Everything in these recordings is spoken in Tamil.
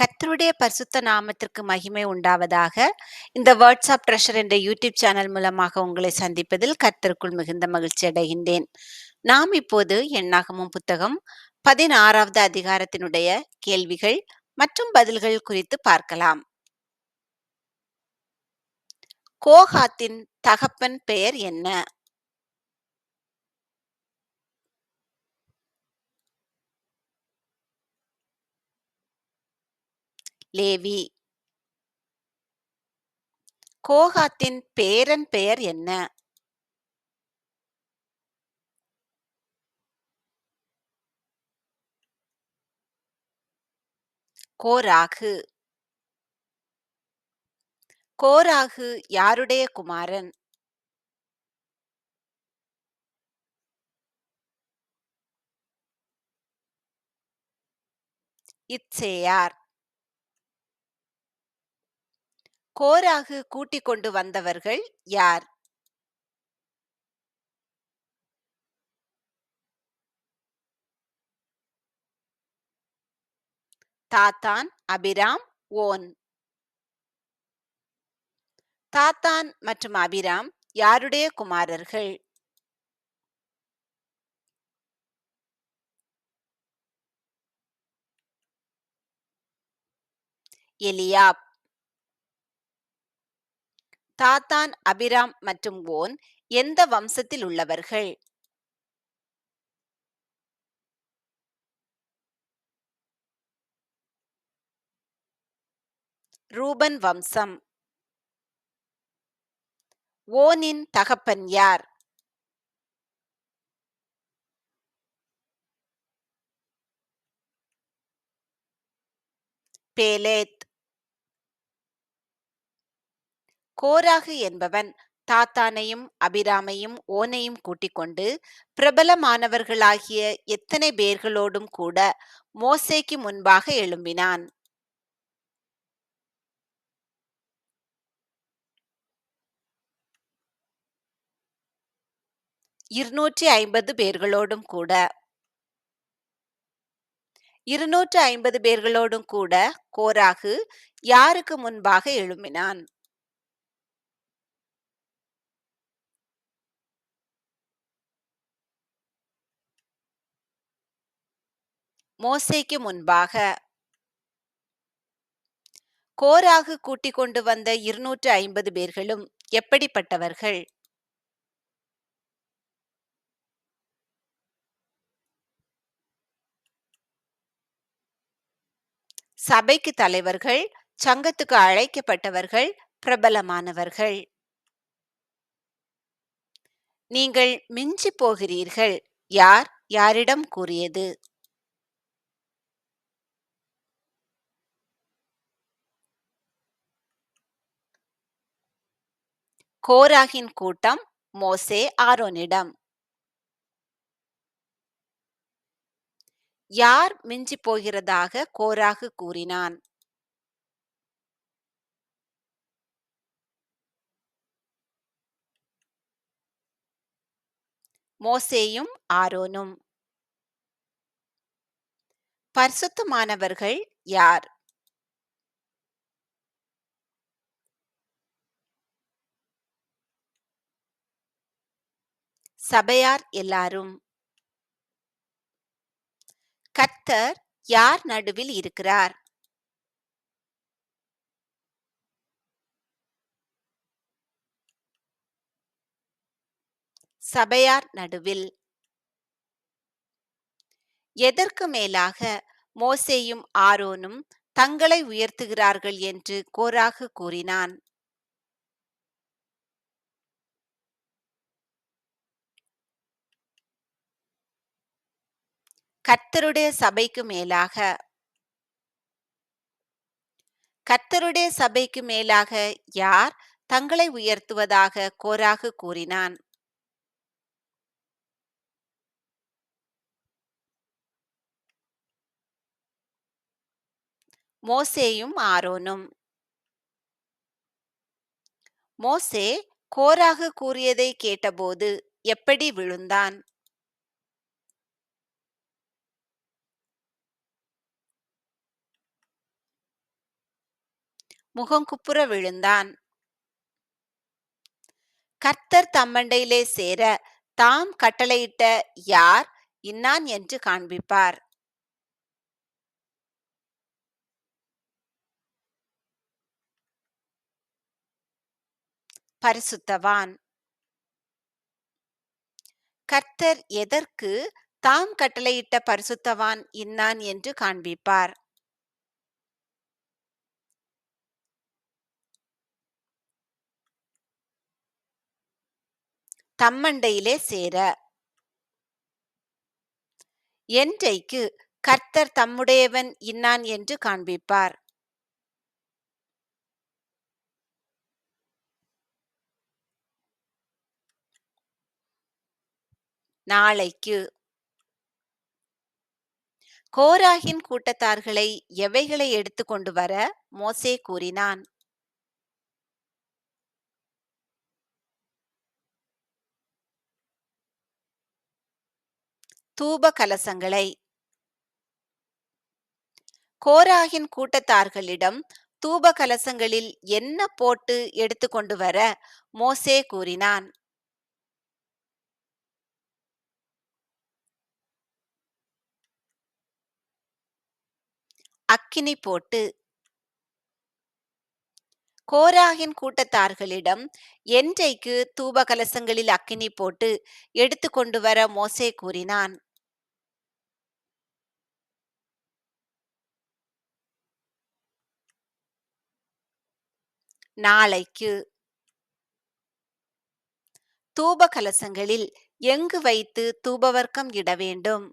கர்த்தருடைய பரிசுத்த நாமத்திற்கு மகிமை உண்டாவதாக. இந்த வேர்ட்ஸ் ஆஃப் ட்ரெஷர் என்ற யூடியூப் சேனல் மூலமாக உங்களை சந்திப்பதில் கர்த்தருக்குள் மிகுந்த மகிழ்ச்சி அடைகின்றேன். நாம் இப்போது எண்ணாகமம் புத்தகம் 16வது அதிகாரத்தினுடைய கேள்விகள் மற்றும் பதில்கள் குறித்து பார்க்கலாம். கோகாத்தின் தகப்பன் பெயர் என்ன? லேவி. கோகாத்தின் பேரன் பெயர் என்ன? கோராகு. கோராகு யாருடைய குமாரன்? இத்சேயார். கோராகு கூட்டிக் கொண்டு வந்தவர்கள் யார்? தாத்தான், அபிராம், ஓன். தாத்தான் மற்றும் அபிராம் யாருடைய குமாரர்கள்? எலியாப். தாத்தான், அபிராம் மற்றும் ஓன் எந்த வம்சத்தில் உள்ளவர்கள்? ரூபன் வம்சம். ஓனின் தகப்பன் யார்? பேலேத். கோராகு என்பவன் தாத்தானையும் அபிராமையும் ஓனையும் கூட்டிக் கொண்டு பிரபலமானவர்களாகிய எத்தனை பேர்களோடும் கூட மோசேக்கு முன்பாக எழும்பினான்? 250 பேர்களோடும் கூட. 250 பேர்களோடும் கூட கோராகு யாருக்கு முன்பாக எழும்பினான்? மோசேக்கு முன்பாக. கோராகு கூட்டிக் கொண்டு வந்த 250 பேர்களும் எப்படிப்பட்டவர்கள்? சபைக்கு தலைவர்கள், சங்கத்துக்கு அழைக்கப்பட்டவர்கள், பிரபலமானவர்கள். நீங்கள் மிஞ்சி போகிறீர்கள் யார் யாரிடம் கூறியது? கோராகின் கூட்டம் மோசே ஆரோனிடம். யார் மிஞ்சி போகிறதாக கோராகு கூறினான்? மோசேயும் ஆரோனும். பரிசுத்தமானவர்கள் யார்? சபையார் எல்லாரும். கர்த்தர் யார் நடுவில் இருக்கிறார்? சபையார் நடுவில். எதற்கு மேலாக மோசேயும் ஆரோனும் தங்களை உயர்த்துகிறார்கள் என்று கோராகு கூறினான்? கர்த்தருடைய சபைக்கு மேலாக. கர்த்தருடைய சபைக்கு மேலாக யார் தங்களை உயர்த்துவதாக கோராகு கூறினான்? மோசேயும் ஆரோனும். மோசே கோராகு கூறியதை கேட்டபோது எப்படி விழுந்தான்? முகங்குப்புற விழுந்தான். கர்த்தர் தம்மண்டையிலே சேர தாம் கட்டளையிட்ட யார் இன்னான் என்று காண்பிப்பார். பரிசுத்தவான். கர்த்தர் எதற்கு தாம் கட்டளையிட்ட பரிசுத்தவான் இன்னான் என்று காண்பிப்பார். தம்மண்டையிலே சேர. என்றைக்கு கர்த்தர் தம்முடையவன் இன்னான் என்று காண்பிப்பார். நாளைக்கு. கோராகின் கூட்டத்தார்களை எவைகளை எடுத்து கொண்டு வர மோசே கூறினான். தூப கலசங்களை. கோராகின் கூட்டத்தார்களிடம் தூப கலசங்களில் என்ன போட்டு எடுத்து கொண்டு வர மோசே கூறினான். அக்கினி போட்டு. கோராகின் கூட்டத்தார்களிடம் என்றைக்கு தூப கலசங்களில் அக்கினி போட்டு எடுத்து கொண்டு வர மோசே கூறினான். நாளைக்கு. தூப கலசங்களில் எங்கு வைத்து தூபவர்க்கம் இட வேண்டும்?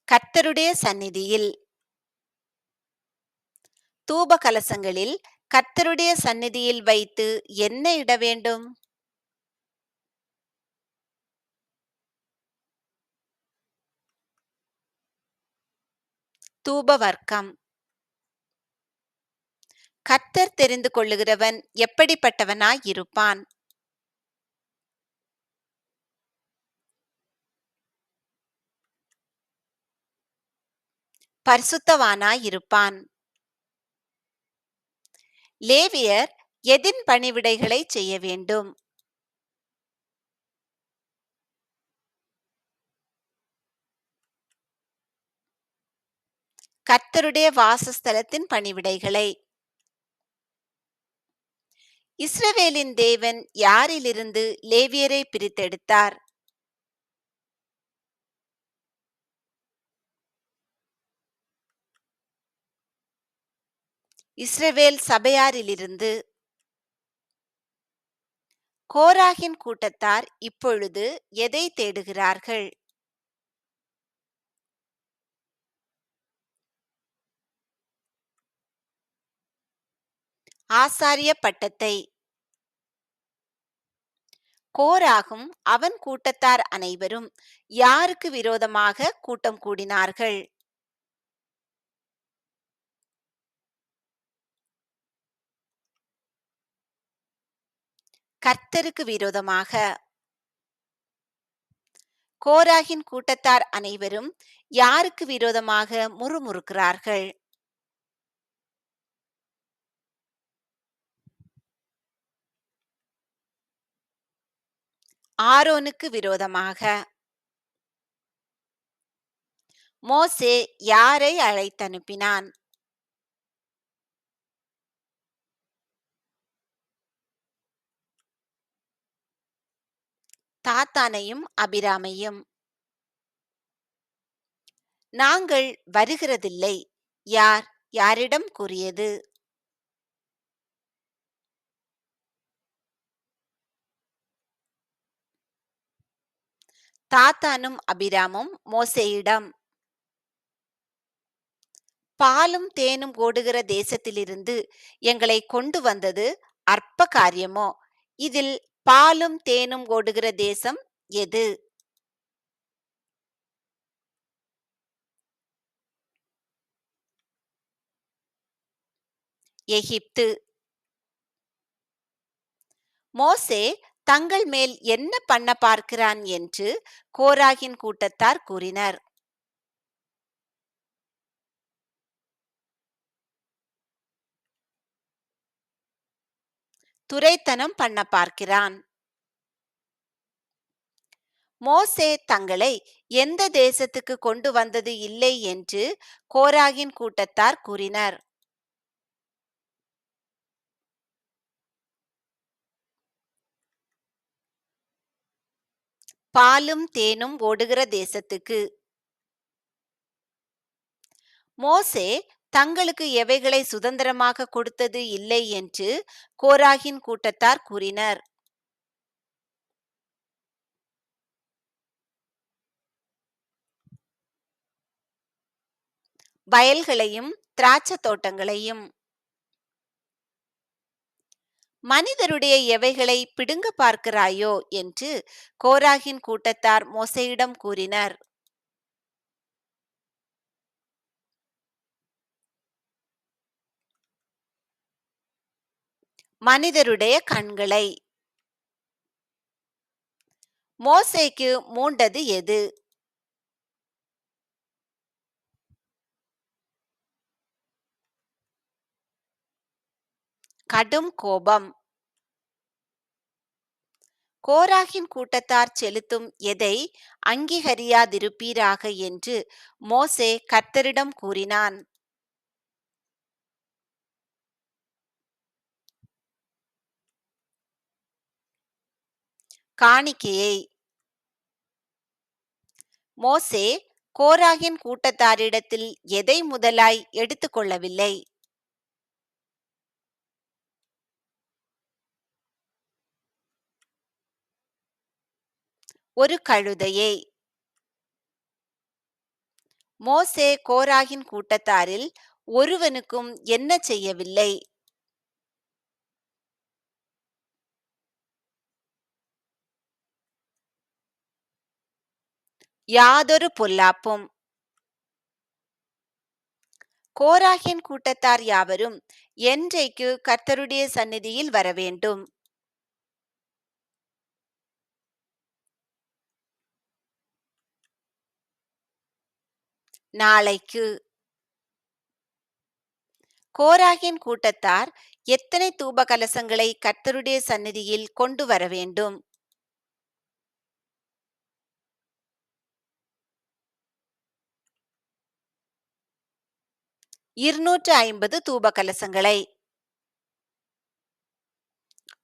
கர்த்தருடைய சந்நிதியில். தூப கலசங்களில் கர்த்தருடைய சந்நிதியில் வைத்து என்ன இட வேண்டும்? தூபவர்க்கம். கர்த்தர் தெரிந்து கொள்ளுகிறவன் எப்படிப்பட்டவனாய் இருப்பான்? பரிசுத்தவானாய் இருப்பான். லேவியர் எதின் பணிவிடைகளை செய்ய வேண்டும்? கர்த்தருடைய வாசஸ்தலத்தின் பணிவிடைகளை. இஸ்ரவேலின் தேவன் யாரிலிருந்து லேவியரை பிரித்தெடுத்தார்? இஸ்ரவேல் சபையாரிலிருந்து. கோராகின் கூட்டத்தார் இப்பொழுது எதை தேடுகிறார்கள்? ஆசாரிய பட்டத்தை. கோராகும் அவன் கூட்டத்தார் அனைவரும் யாருக்கு விரோதமாக கூட்டம் கூடினார்கள்? கர்த்தருக்கு விரோதமாக. கோராகின் கூட்டத்தார் அனைவரும் யாருக்கு விரோதமாக முறுமுறுக்கிறார்கள்? ஆரோனுக்கு விரோதமாக. மோசே யாரை அழைத்தனுப்பினான்? தாத்தானையும் அபிராமையும். நாங்கள் வருகிறதில்லை யார் யாரிடம் கூறியது? தாத்தானும் அபிராமும் மோசேயிடம், பாலும் தேனும் ஓடுகிற தேசத்திலிருந்து எங்களை கொண்டு வந்தது அற்ப காரியமோ? இதில் பாலும் தேனும் ஓடுகிற தேசம் எது? எகிப்து. மோசே தங்கள் மேல் என்ன பண்ண பார்க்கிறான் என்று கோராகின் கூட்டத்தார் கூறினர். துரைத்தனம் பண்ண பார்க்கிறான். மோசே தங்களை எந்த தேசத்துக்கு கொண்டு வந்தது இல்லை என்று கோராகின் கூட்டத்தார் கூறினர். பாலும் தேனும் ஓடுகிற தேசத்துக்கு. மோசே தங்களுக்கு எவைகளை சுதந்திரமாக கொடுத்தது இல்லை என்று கோராகின் கூட்டத்தார் கூறினர். வயல்களையும் திராட்சை தோட்டங்களையும். மனிதருடைய எவைகளை பிடுங்க பார்க்கிறாயோ என்று கோராகின் கூட்டத்தார் மோசேயிடம் கூறினர். மனிதருடைய கண்களை. மோசேக்கு மூண்டது எது? கடும் கோபம். கோராகின் கூட்டத்தார் செலுத்தும் எதை அங்கீகரியாதிருப்பீராக என்று மோசே கர்த்தரிடம் கூறினான். காணிக்கையை. மோசே கோராகின் கூட்டத்தாரிடத்தில் எதை முதலாய் எடுத்துக்கொள்ளவில்லை? ஒரு கழுதையை. மோசே கோராகின் கூட்டத்தாரில் ஒருவனுக்கும் என்ன செய்யவில்லை? யாதொரு பொல்லாப்பும். கோராகின் கூட்டத்தார் யாவரும் என்றைக்கு கர்த்தருடைய சந்நிதியில் வரவேண்டும்? நாளைக்கு. கோராகின் கூட்டத்தார் எத்தனை தூப கலசங்களை கர்த்தருடைய சந்நிதியில் கொண்டு வர வேண்டும்? 250 தூப கலசங்களை.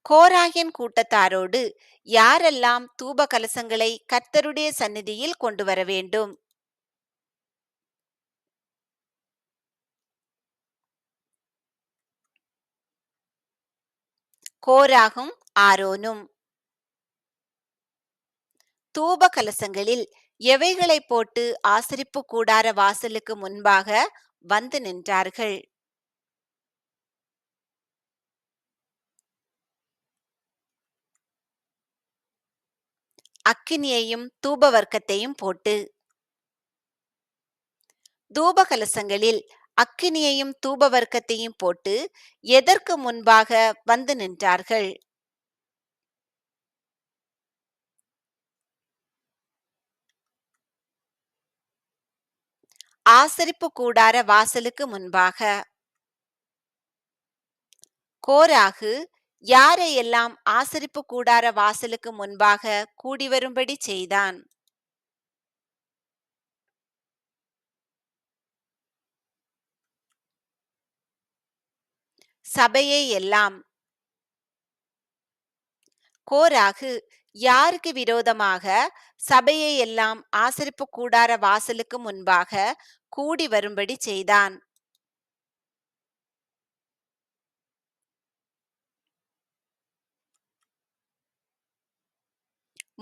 கோராகின் கூட்டத்தாரோடு யாரெல்லாம் தூப கலசங்களை கர்த்தருடைய சந்நிதியில் கொண்டு வர வேண்டும்? கோராகும் ஆரோனும். தூப கலசங்களில் எவைகளை போட்டு ஆசரிப்பு கூடார வாசலுக்கு முன்பாக வந்து நின்றார்கள்? அக்கினியையும் தூப வர்க்கத்தையும் போட்டு. தூப கலசங்களில் அக்கினியையும் தூப வர்க்கத்தையும் போட்டு எதற்கு முன்பாக வந்து நின்றார்கள்? ஆசரிப்பு கூடார வாசலுக்கு முன்பாக. கோராகு யாரையெல்லாம் ஆசரிப்பு கூடார வாசலுக்கு முன்பாக கூடி வரும்படி செய்தான்? சபையை எல்லாம். கோராகு யாருக்கு விரோதமாக சபையை எல்லாம் ஆசரிப்பு கூடார வாசலுக்கு முன்பாக கூடி வரும்படி செய்தான்?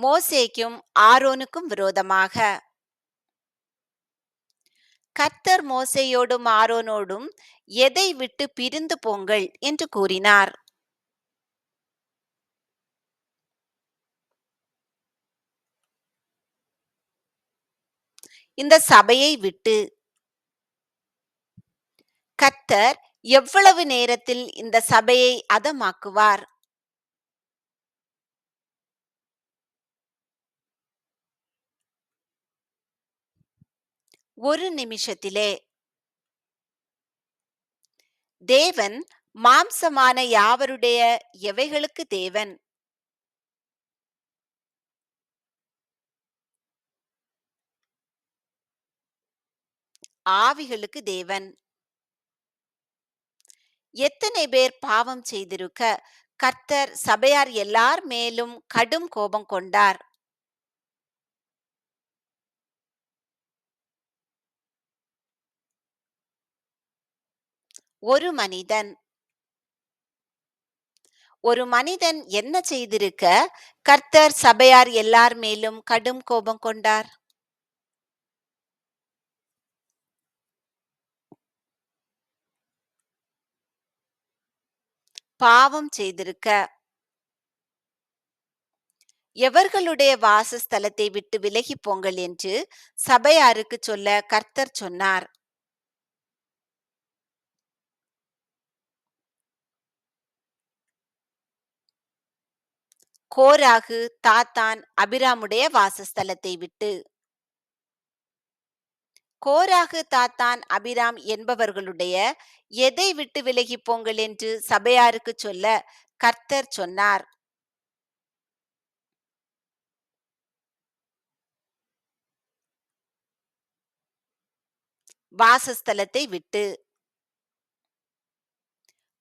மோசேக்கும் ஆரோனுக்கும் விரோதமாக. கர்த்தர் மோசேயோடும் ஆரோனோடும் எதை விட்டு பிரிந்து போங்கள் என்று கூறினார்? இந்த சபையை விட்டு. கர்த்தர் எவ்வளவு நேரத்தில் இந்த சபையை அதமாக்குவார்? ஒரு நிமிஷத்திலே. தேவன் மாம்சமான யாவருடைய எவைகளுக்கு தேவன்? ஆவிகளுக்கு தேவன். எத்தனை பேர் பாவம் செய்திருக்க கர்த்தர் சபையார் எல்லார் மேலும் கடும் கோபம் கொண்டார்? ஒரு மனிதன். ஒரு மனிதன் என்ன செய்திருக்க கர்த்தர் சபையார் எல்லார் மேலும் கடும் கோபம் கொண்டார்? பாவம் செய்திருக்க. எவர்களுடைய வாசஸ்தலத்தை விட்டு விலகிப் போங்கள் என்று சபையாருக்கு சொல்ல கர்த்தர் சொன்னார்? கோராகு, தாத்தான், அபிராமுடைய வாசஸ்தலத்தை விட்டு. கோராகு, தாத்தான், அபிராம் என்பவர்களுடைய எதை விட்டு விலகிப் போங்கள் என்று சபையாருக்கு சொல்ல கர்த்தர் சொன்னார்? வாசஸ்தலத்தை விட்டு.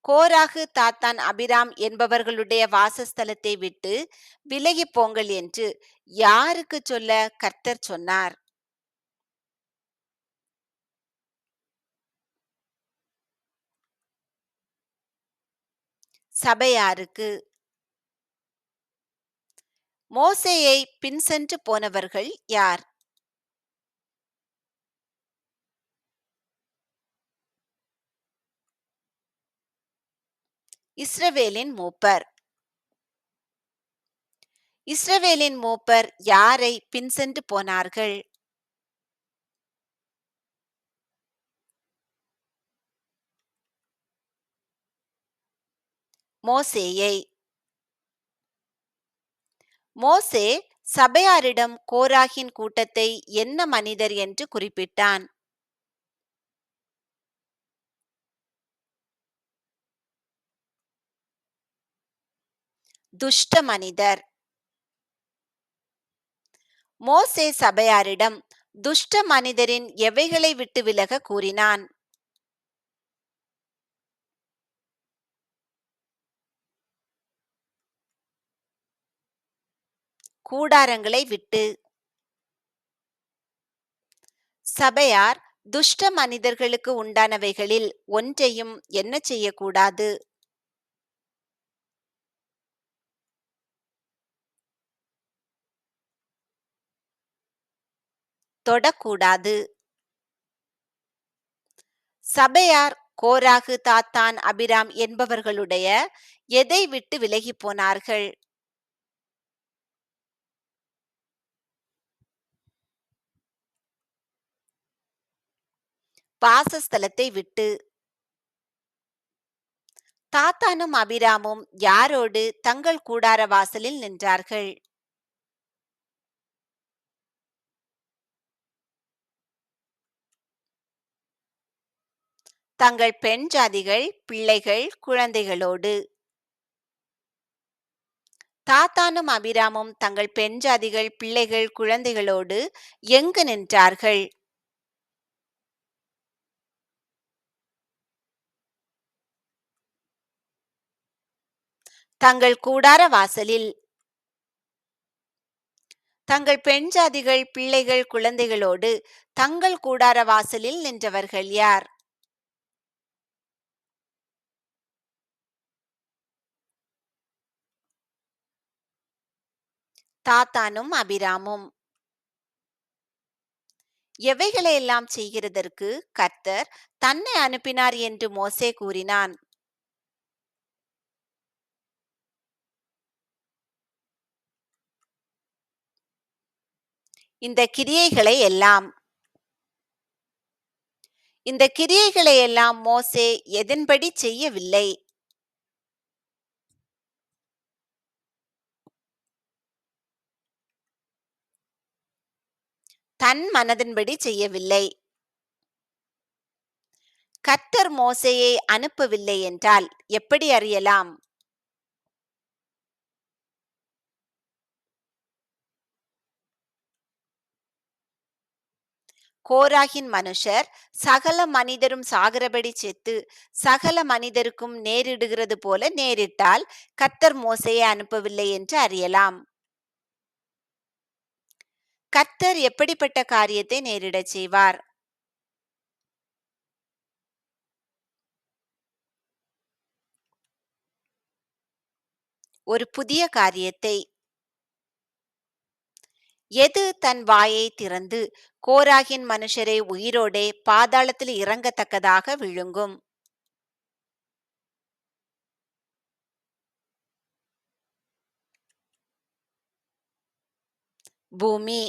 கோராகு, தாத்தான், அபிராம் என்பவர்களுடைய வாசஸ்தலத்தை விட்டு விலகிப் போங்கள் என்று யாருக்கு சொல்ல கர்த்தர் சொன்னார்? சபையாருக்கு. மோசேயை பின்சென்று போனவர்கள் யார்? இஸ்ரவேலின் மூப்பர். இஸ்ரவேலின் மூப்பர் யாரை பின்சென்று போனார்கள்? மோசேயை. மோசே சபையாரிடம் கோராகின் கூட்டத்தை என்ன மனிதர் என்று குறிப்பிட்டான்? துஷ்ட மனிதர். மோசே சபையாரிடம் துஷ்ட மனிதரின் எவைகளை விட்டு விலக கூறினான்? கூடாரங்களை விட்டு. சபையார் துஷ்ட மனிதர்களுக்கு உண்டானவைகளில் ஒன்றையும் என்ன செய்யக்கூடாது? தொடக்கூடாது. சபையார் கோராகு, தாத்தான், அபிராம் என்பவர்களுடைய எதை விட்டு விலகிப் போனார்கள்? வாசஸ்தலத்தை விட்டு. தாத்தானும் அபிராமும் யாரோடு தங்கள் கூடார வாசலில் நின்றார்கள்? தங்கள் பெண் ஜாதிகள், பிள்ளைகள், குழந்தைகளோடு. தாத்தானும் அபிராமும் தங்கள் பெண் ஜாதிகள், பிள்ளைகள், குழந்தைகளோடு எங்கு நின்றார்கள்? தங்கள் கூடார வாசலில். தங்கள் பெண் ஜாதிகள், பிள்ளைகள், குழந்தைகளோடு தங்கள் கூடார வாசலில் நின்றவர்கள் யார்? தாத்தானும் அபிராமும். எவைகளையெல்லாம் செய்கிறதற்கு கர்த்தர் தன்னை அனுப்பினார் என்று மோசே கூறினான்? இந்த கிரியைகளை எல்லாம். இந்த கிரியைகளை எல்லாம் மோசே எதன்படி செய்யவில்லை? தன் மனதின்படி செய்யவில்லை. கர்த்தர் மோசேயை அனுப்பவில்லை என்றால் எப்படி அறியலாம்? கோராகின் மனுஷர் சகல மனிதரும் சாகிறபடி செத்து சகல மனிதருக்கும் நேரிடுகிறது போல நேரிட்டால் கர்த்தர் மோசேயை அனுப்பவில்லை என்று அறியலாம். கர்த்தர் எப்படிப்பட்ட காரியத்தை நேரிடச் செய்வார்? ஒரு புதிய காரியத்தை. எது தன் வாயை திறந்து கோராகின் மனுஷரை உயிரோடே பாதாளத்தில் இறங்கத்தக்கதாக விழுங்கும்? பூமி.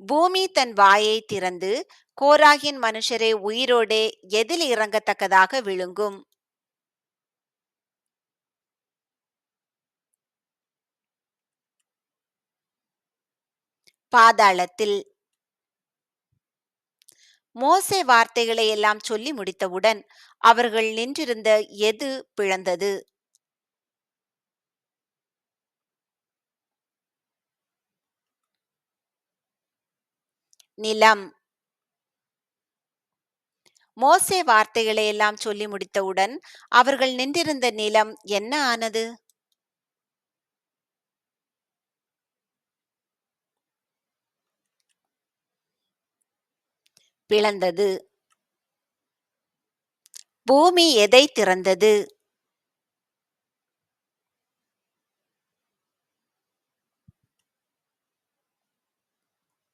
பூமி தன் வாயை திறந்து கோராகின் மனுஷரை உயிரோடே எதில் இறங்கத்தக்கதாக விழுங்கும்? பாதாளத்தில். மோசே வார்த்தைகளை எல்லாம் சொல்லி முடித்தவுடன் அவர்கள் நின்றிருந்த எது பிளந்தது? நிலம். மோசே வார்த்தைகளை எல்லாம் சொல்லி முடித்தவுடன் அவர்கள் நின்றிருந்த நிலம் என்ன ஆனது? பிளந்தது. பூமி எதை திறந்தது?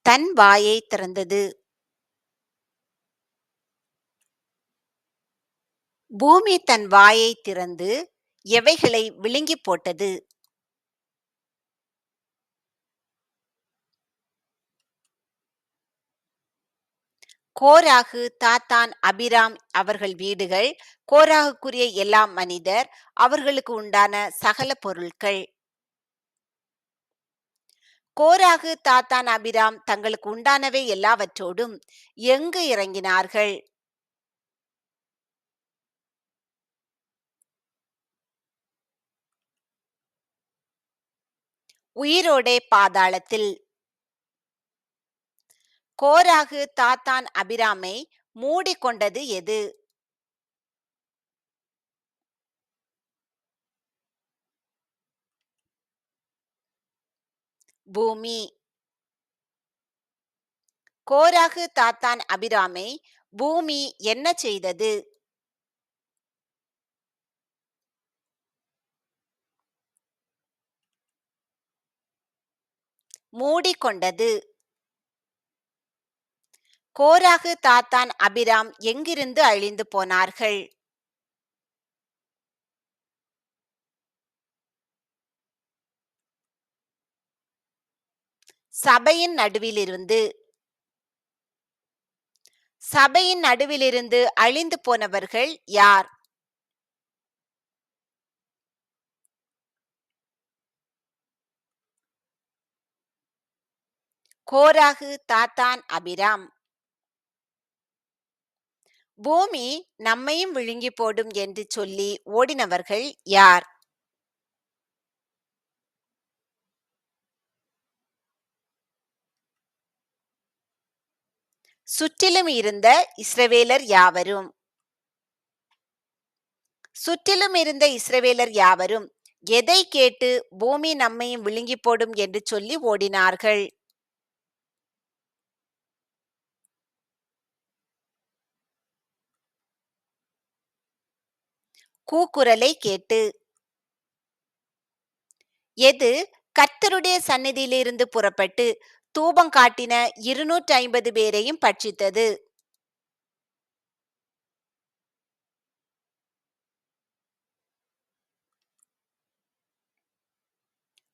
தன் வாயை திறந்தது. பூமி தன் வாயை திறந்து எவைகளை விழுங்கி போட்டது? கோராகு, தாத்தான், அபிராம் அவர்கள் வீடுகள், கோராகுக்குரிய எல்லா மனிதர், அவர்களுக்கு உண்டான சகல பொருட்கள். கோராகு, தாத்தான், அபிராம் தங்களுக்கு உண்டானவை எல்லாவற்றோடும் எங்கு இறங்கினார்கள்? உயிரோடே பாதாளத்தில். கோராகு, தாத்தான், அபிராமை மூடிக்கொண்டது எது? பூமி. கோராகு, தாத்தான், அபிராமை பூமி என்ன செய்தது? மூடிக்கொண்டது. கோராகு, தாத்தான், அபிராம் எங்கிருந்து அழிந்து போனார்கள்? சபையின் நடுவிலிருந்து. சபையின் நடுவிலிருந்து அழிந்து போனவர்கள் யார்? கோராகு, தாத்தான், அபிராம். பூமி நம்மையும் விழுங்கி போடும் என்று சொல்லி ஓடினவர்கள் யார்? சுற்றிலும் இருந்த இஸ்ரவேலர் யாவரும். சுற்றிலும் இருந்த இஸ்ரவேலர் யாவரும் எதை கேட்டு பூமி நம்மையும் விழுங்கி போடும் என்று சொல்லி ஓடினார்கள்? கூக்குரலை கேட்டு. எது கர்த்தருடைய சந்நிதியிலிருந்து புறப்பட்டு தூபம் காட்டின 250 பேரையும் பட்சித்தது?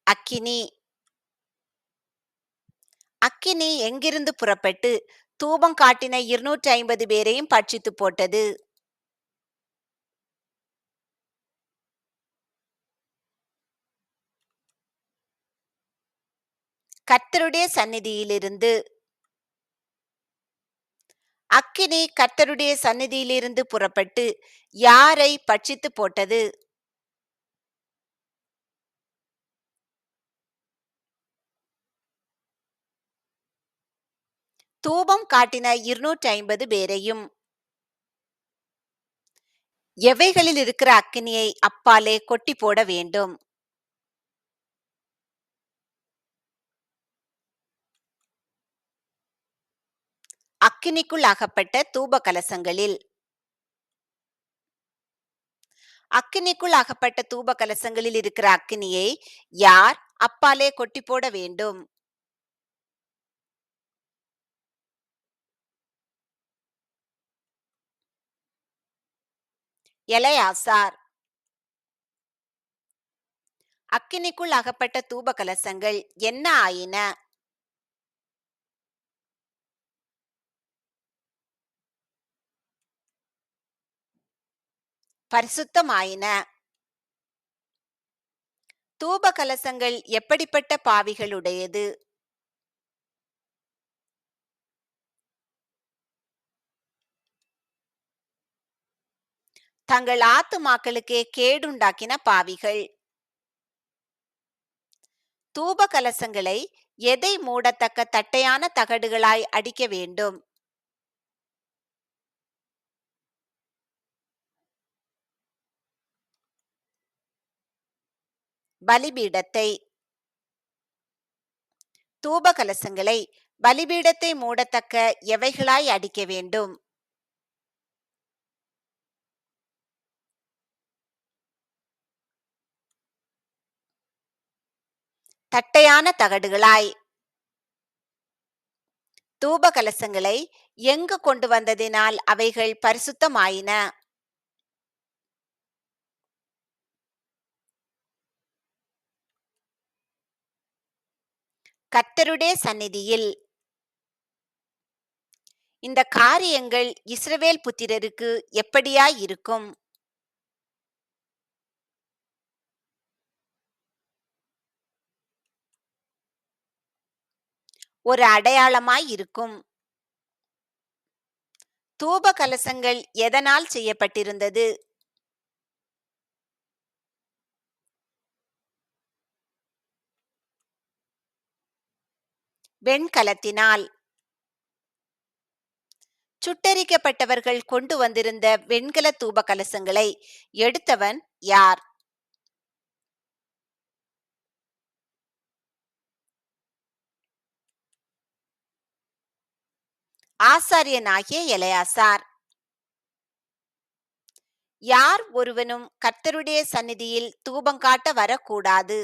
அக்கினி. அக்கினி எங்கிருந்து புறப்பட்டு தூபம் காட்டின 250 பேரையும் பட்சித்து போட்டது? கர்த்தருடைய சந்நிதியிலிருந்து. அக்கினி கர்த்தருடைய சந்நிதியிலிருந்து புறப்பட்டு யாரை பட்சித்து போட்டது? தூபம் காட்டின 250 பேரையும். எவைகளில் இருக்கிற அக்கினியை அப்பாலே கொட்டி போட வேண்டும்? அக்கினிக்குள் அகப்பட்ட தூப கலசங்களில். அக்கினிக்குள் அகப்பட்ட தூப கலசங்களில் இருக்கிற அக்கினியை யார் அப்பாலே கொட்டி போட வேண்டும்? எலெயாசார். அக்கினிக்குள் அகப்பட்ட தூப கலசங்கள் என்ன ஆயின? பரிசுத்தமாயின. தூப கலசங்கள் எப்படிப்பட்ட பாவிகளுடையது? தங்கள் ஆத்துமாக்களுக்கே கேடுண்டாக்கின பாவிகள். தூப கலசங்களை எதை மூடத்தக்க தட்டையான தகடுகளாய் அடிக்க வேண்டும்? பலிபீடத்தை. தூப கலசங்களை பலிபீடத்தை மூடத்தக்க எவைகளாய் அடிக்க வேண்டும்? தட்டையான தகடுகளாய். தூப கலசங்களை எங்கு கொண்டு வந்ததினால் அவைகள் பரிசுத்தமாயின? கர்த்தருடைய சந்நிதியில். இந்த காரியங்கள் இஸ்ரவேல் புத்திரருக்கு எப்படியாய் இருக்கும்? ஒரு அடையாளமாய் இருக்கும். தூப கலசங்கள் எதனால் செய்யப்பட்டிருந்தது? வெண்கலத்தினால். சுட்டெரிக்கப்பட்டவர்கள் கொண்டு வந்திருந்த வெண்கல தூப கலசங்களை எடுத்தவன் யார்? ஆசாரியனாகிய எலெயாசார். யார் ஒருவனும் கர்த்தருடைய சந்நிதியில் தூபங்காட்ட வரக்கூடாது.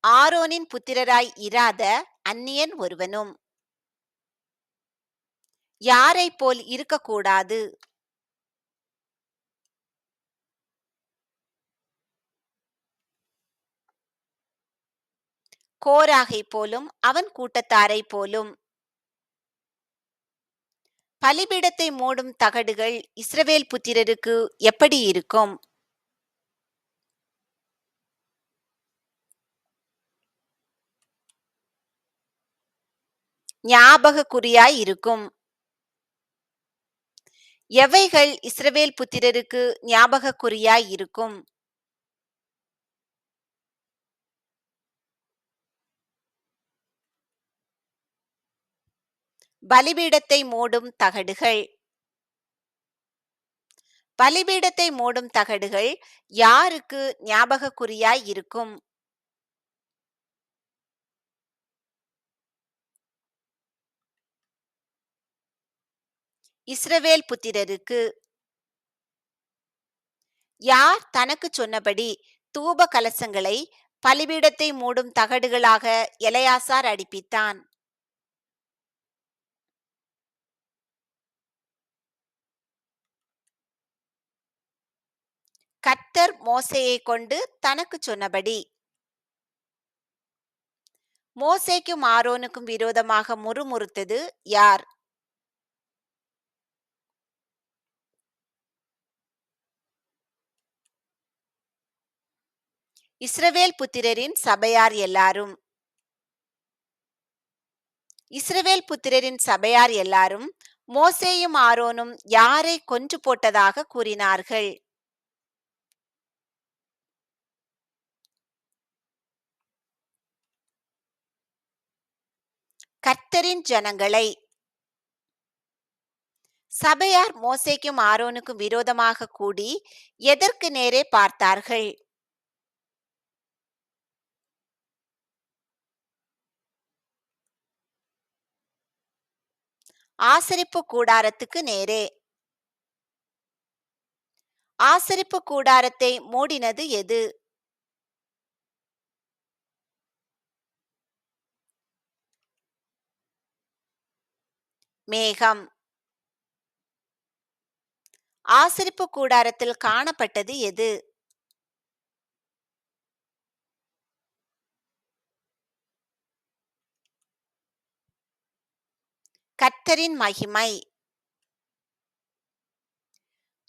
ஆரோனின் புத்திரராய் இராத அந்நியன் ஒருவனும். யாரைப் போல் இருக்கக்கூடாது? கோராகை போலும் அவன் கூட்டத்தாரை போலும். பலிபீடத்தை மூடும் தகடுகள் இஸ்ரவேல் புத்திரருக்கு எப்படி இருக்கும்? ஞாபக குறியாய் இருக்கும். எவைகள் இஸ்ரவேல் புத்திரருக்கு ஞாபக குறியாய் இருக்கும்? பலிபீடத்தை மூடும் தகடுகள். பலிபீடத்தை மூடும் தகடுகள் யாருக்கு ஞாபக குறியாய் இருக்கும்? இஸ்ரவேல் புத்திரருக்கு. யார் தனக்கு சொன்னபடி தூப கலசங்களை பலிபீடத்தை மூடும் தகடுகளாக எலெயாசார் அடிப்பித்தான்? கர்த்தர் மோசேயை கொண்டு தனக்கு சொன்னபடி. மோசேக்கும் ஆரோனுக்கும் விரோதமாக முறுமுறுத்தது யார்? இஸ்ரவேல் புத்திரரின் சபையார் எல்லாரும். இஸ்ரவேல் புத்திரரின் சபையார் எல்லாரும் மோசேயும் ஆரோனும் யாரை கொன்று போட்டதாக கூறினார்கள்? கர்த்தரின் ஜனங்களை. சபையார் மோசேக்கும் ஆரோனுக்கும் விரோதமாக கூடி எதற்கு நேரே பார்த்தார்கள்? ஆசரிப்பு கூடாரத்துக்கு நேரே. ஆசரிப்பு கூடாரத்தை மூடினது எது? மேகம். ஆசரிப்பு கூடாரத்தில் காணப்பட்டது எது? கர்த்தரின் மகிமை.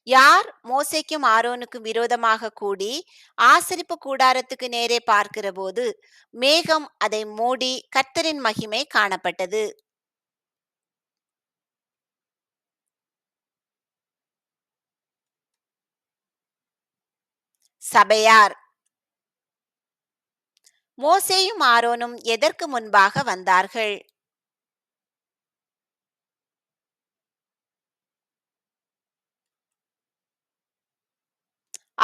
யார் மோசேக்கும் ஆரோனுக்கும் விரோதமாக கூடி ஆசரிப்பு கூடாரத்துக்கு நேரே பார்க்கிறபோது மேகம் அதை மூடி கர்த்தரின் மகிமை காணப்பட்டது? சபையார். மோசேயும் ஆரோனும் எதற்கு முன்பாக வந்தார்கள்?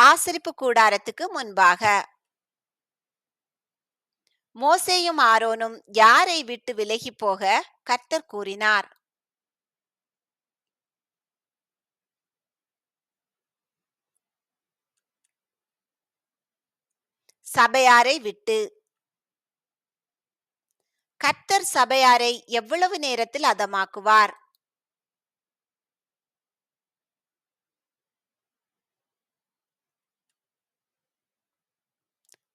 ஆசரிப்பு கூடாரத்துக்கு முன்பாக. மோசேயும் ஆரோனும் யாரை விட்டு விலகி போக கர்த்தர் கூறினார்? சபையாரை விட்டு. கர்த்தர் சபையாரை எவ்வளவு நேரத்தில் அதமாக்குவார்?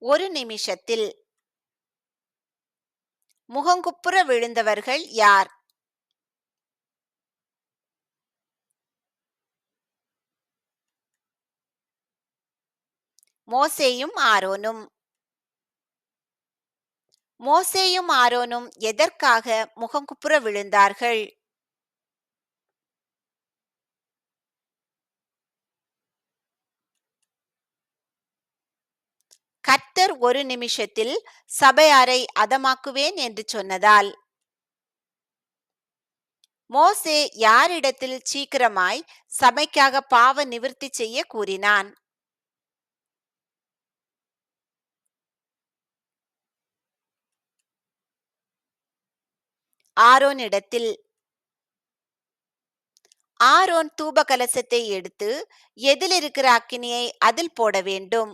ஒரு நிமிஷத்தில். முகங்குப்புற விழுந்தவர்கள் யார்? மோசேயும் ஆரோனும். மோசேயும் ஆரோனும் எதற்காக முகங்குப்புற விழுந்தார்கள்? கர்த்தர் ஒரு நிமிஷத்தில் சபையாரை அதமாக்குவேன் என்று சொன்னதால். மோசே யாரிடத்தில் சீக்கிரமாய் சபைக்காக பாவ நிவிர்த்தி செய்ய கூறினான்? ஆரோனிடத்தில். ஆரோன் தூப கலசத்தை எடுத்து எதில் இருக்கிற அக்கினியை அதில் போட வேண்டும்?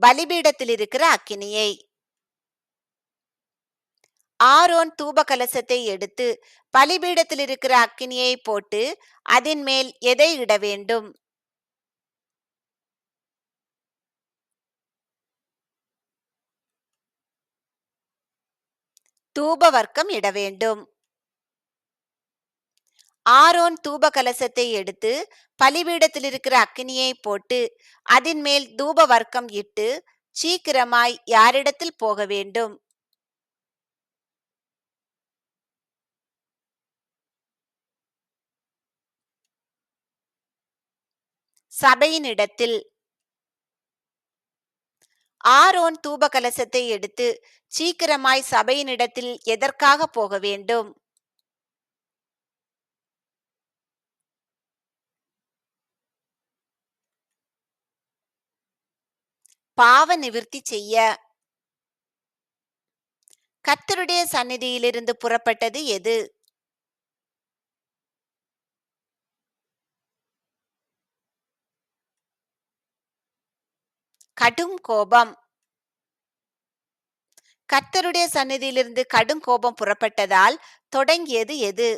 பலிபீடத்தில் இருக்கிற அக்கினியை. ஆரோன் தூப கலசத்தை எடுத்து பலிபீடத்தில் இருக்கிற அக்கினியை போட்டு அதன் மேல் எதை இட வேண்டும்? தூப வர்க்கம் இட வேண்டும். ஆரோன் தூப கலசத்தை எடுத்து பலிபீடத்தில் இருக்கிற அக்கினியை போட்டு அதன் மேல் தூப வர்க்கம் இட்டு சீக்கிரமாய் யாரிடத்தில் போக வேண்டும்? சபையின் இடத்தில். ஆரோன் தூப கலசத்தை எடுத்து சீக்கிரமாய் சபையினிடத்தில் எதற்காக போக வேண்டும்? பாவ நிவிர்த்தி செய்ய. கர்த்தருடைய சந்நிதியிலிருந்து புறப்பட்டது எது? கடும் கோபம். கர்த்தருடைய சந்நிதியிலிருந்து கடும் கோபம் புறப்பட்டதால் தொடங்கியது எது?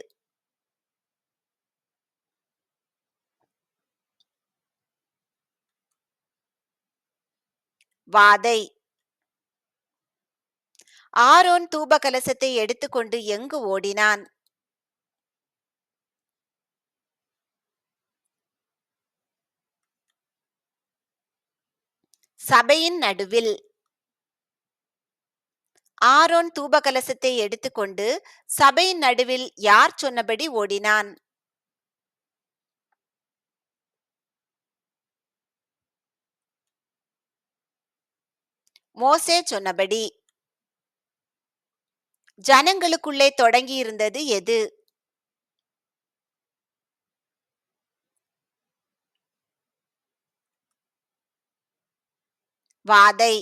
வாதை. ஆரோன் தூப கலசத்தை எடுத்துக்கொண்டு எங்கு ஓடினான்? சபையின் நடுவில். ஆரோன் தூபகலசத்தை எடுத்துக்கொண்டு சபையின் நடுவில் யார் சொன்னபடி ஓடினான்? மோசே சொன்னபடி. ஜனங்களுக்குள்ளே தொடங்கியிருந்தது எது? வாதை.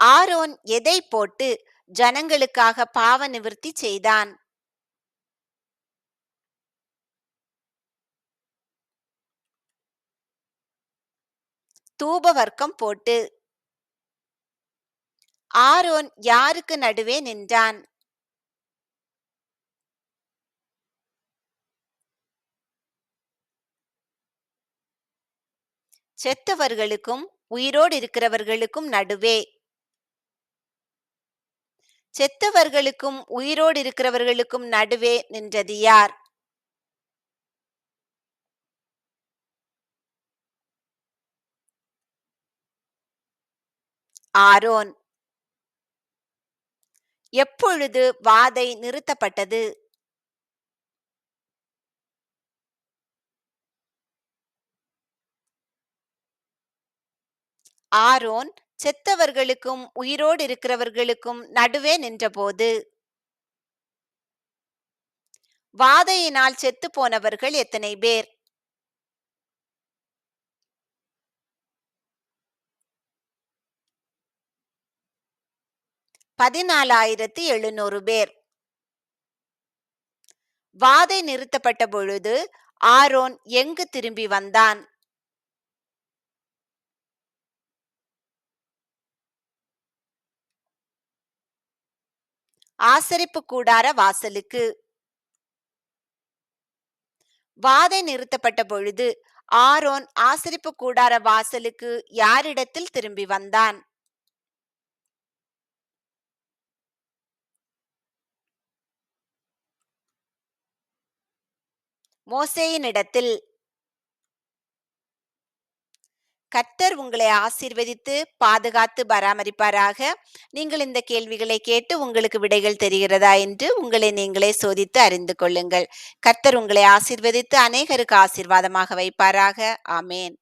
ஆரோன் எதை போட்டு ஜனங்களுக்காக பாவ நிவிர்த்தி செய்தான்? தூப வர்க்கம் போட்டு. ஆரோன் யாருக்கு நடுவே நின்றான்? செத்தவர்களுக்கும் உயிரோடு இருக்கிறவர்களுக்கும் நடுவே. செத்தவர்களுக்கும் உயிரோடு இருக்கிறவர்களுக்கும் நடுவே நின்றது யார்? ஆரோன். எப்பொழுது வாதை நிறுத்தப்பட்டது? ஆரோன் செத்தவர்களுக்கும் உயிரோடு இருக்கிறவர்களுக்கும் நடுவே நின்றபோது. வாதையினால் செத்து போனவர்கள் எத்தனை பேர்? 14,700 பேர். வாதை நிறுத்தப்பட்ட பொழுது ஆரோன் எங்கு திரும்பி வந்தான்? ஆசரிப்பு கூடார வாசலுக்கு. வாதை நிறுத்தப்பட்ட பொழுது ஆரோன் ஆசரிப்பு கூடார வாசலுக்கு யாரிடத்தில் திரும்பி வந்தான்? மோசேயினிடத்தில். கர்த்தர் உங்களை ஆசீர்வதித்து பாதுகாத்து பராமரிப்பாராக. நீங்கள் இந்த கேள்விகளை கேட்டு உங்களுக்கு விடைகள் தெரிகிறதா என்று உங்களை நீங்களே சோதித்து அறிந்து கொள்ளுங்கள். கர்த்தர் உங்களை ஆசீர்வதித்து அநேகருக்கு ஆசீர்வாதமாக வைப்பாராக. ஆமேன்.